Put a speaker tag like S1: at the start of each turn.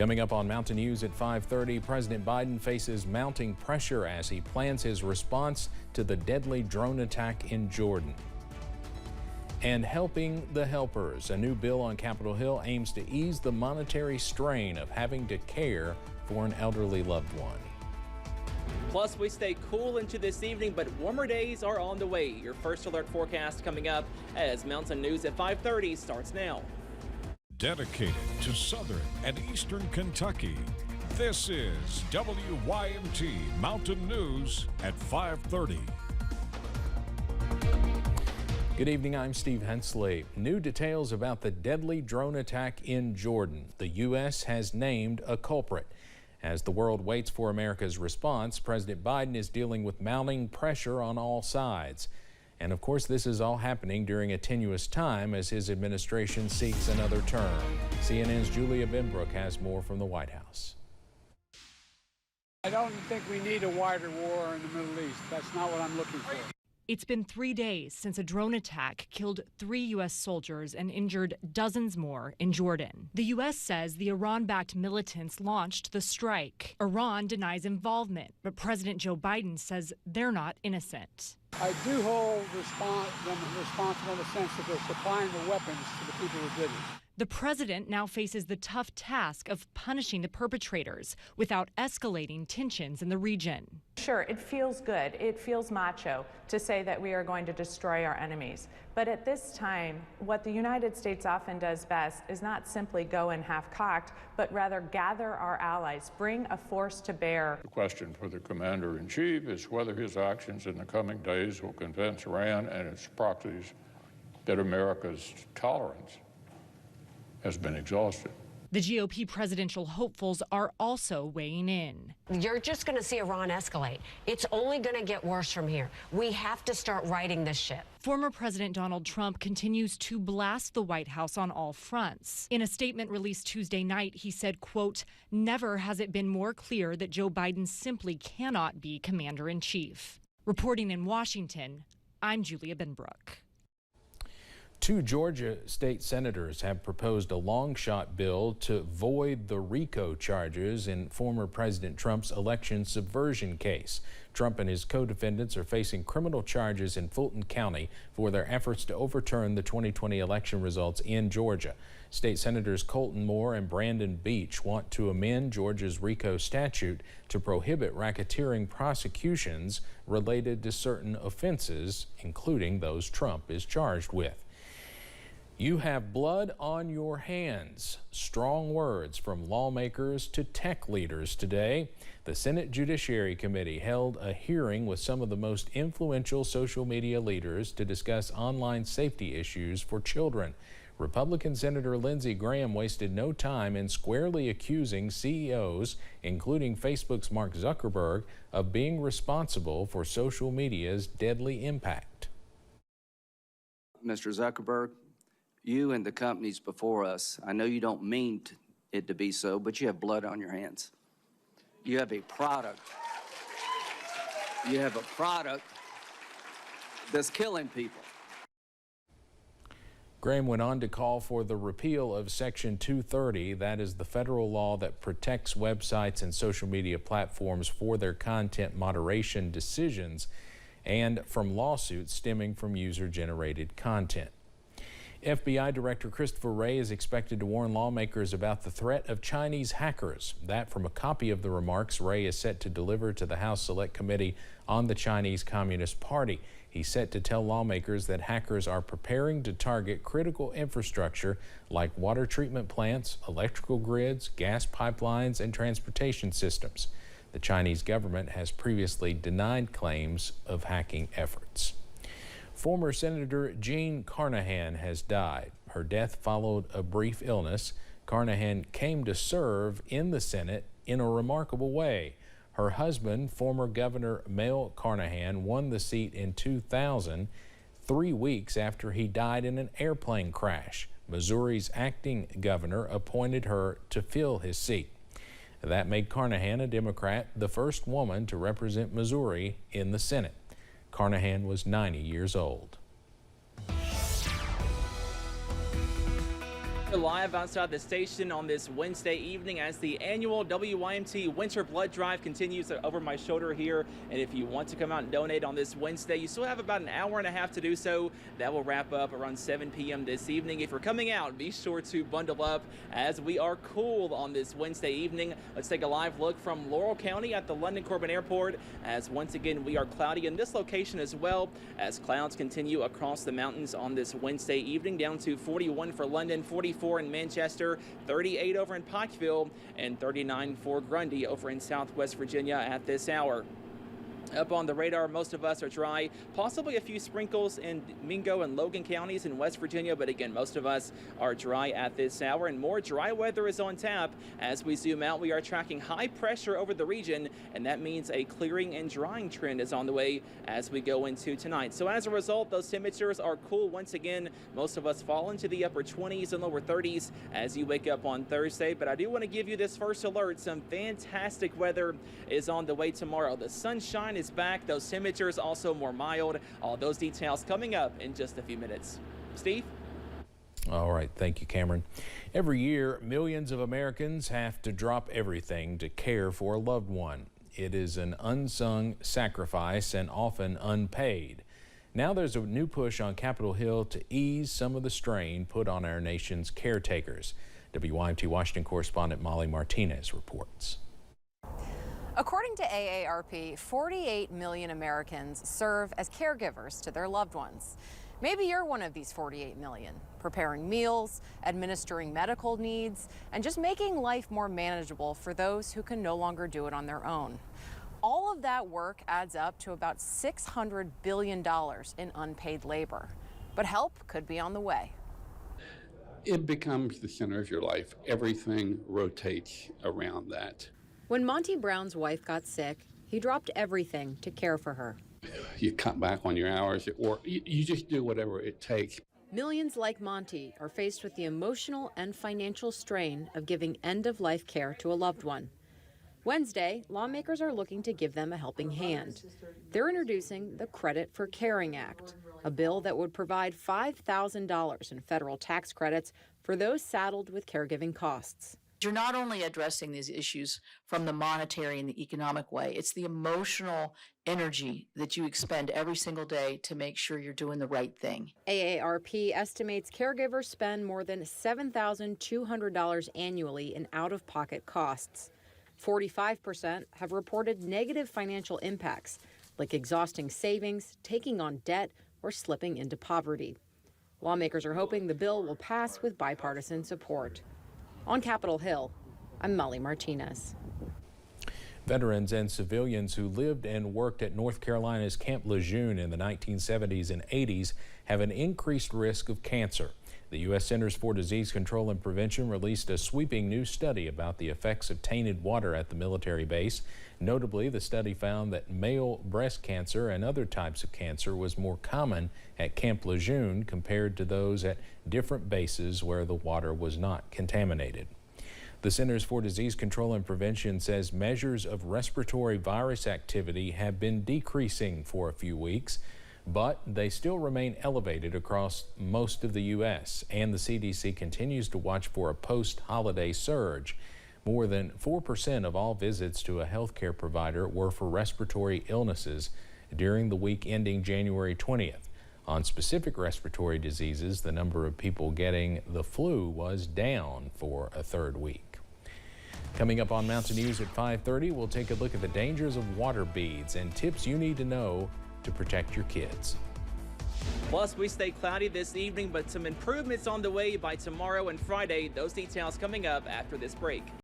S1: Coming up on Mountain News at 5:30, President Biden faces mounting pressure as he plans his response to the deadly drone attack in Jordan. And helping the helpers. A new bill on Capitol Hill aims to ease the monetary strain of having to care for an elderly loved one.
S2: Plus, we stay cool into this evening, but warmer days are on the way. Your first alert forecast coming up as Mountain News at 5:30 starts now.
S3: Dedicated to Southern and Eastern Kentucky, this is WYMT Mountain News at 5:30.
S1: Good evening, I'm Steve Hensley. New details about the deadly drone attack in Jordan. The U.S. has named a culprit. As the world waits for America's response, President Biden is dealing with mounting pressure on all sides. And of course, this is all happening during a tenuous time as his administration seeks another term. CNN's Julia Benbrook has more from the White House.
S4: I don't think we need a wider war in the Middle East. That's not what I'm looking for.
S5: It's been 3 days since a drone attack killed 3 U.S. soldiers and injured dozens more in Jordan. The U.S. says the Iran-backed militants launched the strike. Iran denies involvement, but President Joe Biden says they're not innocent.
S4: I do hold them responsible in the sense that they're supplying the weapons to the people who did it.
S5: The president now faces the tough task of punishing the perpetrators without escalating tensions in the region.
S6: Sure, it feels good. It feels macho to say that we are going to destroy our enemies. But at this time, what the United States often does best is not simply go in half-cocked, but rather gather our allies, bring a force to bear.
S7: The question for the commander-in-chief is whether his actions in the coming days will convince Iran and its proxies that America's tolerance has been exhausted.
S5: The GOP presidential hopefuls are also weighing in.
S8: You're just going to see Iran escalate. It's only going to get worse from here. We have to start righting this ship.
S5: Former President Donald Trump continues to blast the White House on all fronts. In a statement released Tuesday night, he said, quote, "Never has it been more clear that Joe Biden simply cannot be commander-in-chief." Reporting in Washington, I'm Julia Benbrook.
S1: 2 Georgia state senators have proposed a Longshot bill to void the RICO charges in former President Trump's election subversion case. Trump and his co-defendants are facing criminal charges in Fulton County for their efforts to overturn the 2020 election results in Georgia. State Senators Colton Moore and Brandon Beach want to amend Georgia's RICO statute to prohibit racketeering prosecutions related to certain offenses, including those Trump is charged with. You have blood on your hands. Strong words from lawmakers to tech leaders today. The Senate Judiciary Committee held a hearing with some of the most influential social media leaders to discuss online safety issues for children. Republican Senator Lindsey Graham wasted no time in squarely accusing CEOs, including Facebook's Mark Zuckerberg, of being responsible for social media's deadly impact.
S9: Mr. Zuckerberg, you and the companies before us, I know you don't mean it to be so, but you have blood on your hands. You have a product. You have a product that's killing people.
S1: Graham went on to call for the repeal of Section 230, that is the federal law that protects websites and social media platforms for their content moderation decisions and from lawsuits stemming from user-generated content. FBI Director Christopher Wray is expected to warn lawmakers about the threat of Chinese hackers. That from a copy of the remarks Wray is set to deliver to the House Select Committee on the Chinese Communist Party. He's set to tell lawmakers that hackers are preparing to target critical infrastructure like water treatment plants, electrical grids, gas pipelines, and transportation systems. The Chinese government has previously denied claims of hacking efforts. Former Senator Jean Carnahan has died. Her death followed a brief illness. Carnahan came to serve in the Senate in a remarkable way. Her husband, former Governor Mel Carnahan, won the seat in 2000, 3 weeks after he died in an airplane crash. Missouri's acting governor appointed her to fill his seat. That made Carnahan, a Democrat, the first woman to represent Missouri in the Senate. Carnahan was 90 years old.
S2: We're live outside the station on this Wednesday evening as the annual WYMT Winter Blood Drive continues over my shoulder here. And if you want to come out and donate on this Wednesday, you still have about an hour and a half to do so. That will wrap up around 7 p.m. this evening. If you're coming out, be sure to bundle up as we are cool on this Wednesday evening. Let's take a live look from Laurel County at the London Corbin Airport, as once again we are cloudy in this location as well, as clouds continue across the mountains on this Wednesday evening, down to 41 for London, 44 in Manchester, 38 over in Pikeville, and 39 for Grundy over in Southwest Virginia at this hour. Up on the radar, most of us are dry, possibly a few sprinkles in Mingo and Logan counties in West Virginia, but again, most of us are dry at this hour, and more dry weather is on tap. As we zoom out, we are tracking high pressure over the region, and that means a clearing and drying trend is on the way as we go into tonight. So as a result, those temperatures are cool once again. Most of us fall into the upper 20s and lower 30s as you wake up on Thursday, but I do want to give you this first alert. Some fantastic weather is on the way tomorrow. The sunshine is back. Those temperatures also more mild. All those details coming up in just a few minutes. Steve?
S1: All right. Thank you, Cameron. Every year, millions of Americans have to drop everything to care for a loved one. It is an unsung sacrifice and often unpaid. Now there's a new push on Capitol Hill to ease some of the strain put on our nation's caretakers. WYMT Washington correspondent Molly Martinez reports.
S10: According to AARP, 48 million Americans serve as caregivers to their loved ones. Maybe you're one of these 48 million, preparing meals, administering medical needs, and just making life more manageable for those who can no longer do it on their own. All of that work adds up to about $600 billion in unpaid labor. But help could be on the way.
S11: It becomes the center of your life. Everything rotates around that.
S10: When Monty Brown's wife got sick, he dropped everything to care for her.
S11: You cut back on your hours, or you just do whatever it takes.
S10: Millions like Monty are faced with the emotional and financial strain of giving end-of-life care to a loved one. Wednesday, lawmakers are looking to give them a helping hand. They're introducing the Credit for Caring Act, a bill that would provide $5,000 in federal tax credits for those saddled with caregiving costs.
S12: You're not only addressing these issues from the monetary and the economic way, it's the emotional energy that you expend every single day to make sure you're doing the right thing.
S10: AARP estimates caregivers spend more than $7,200 annually in out-of-pocket costs. 45% have reported negative financial impacts, like exhausting savings, taking on debt, or slipping into poverty. Lawmakers are hoping the bill will pass with bipartisan support. On Capitol Hill, I'm Molly Martinez.
S1: Veterans and civilians who lived and worked at North Carolina's Camp Lejeune in the 1970s and 80s have an increased risk of cancer. The U.S. Centers for Disease Control and Prevention released a sweeping new study about the effects of tainted water at the military base. Notably, the study found that male breast cancer and other types of cancer was more common at Camp Lejeune compared to those at different bases where the water was not contaminated. The Centers for Disease Control and Prevention says measures of respiratory virus activity have been decreasing for a few weeks, but they still remain elevated across most of the U.S., and the CDC continues to watch for a post-holiday surge. More than 4% of all visits to a healthcare provider were for respiratory illnesses during the week ending January 20th. On specific respiratory diseases, the number of people getting the flu was down for a third week. Coming up on Mountain News at 5:30, we'll take a look at the dangers of water beads and tips you need to know to protect your kids.
S2: Plus, we stay cloudy this evening, but some improvements on the way by tomorrow and Friday. Those details coming up after this break.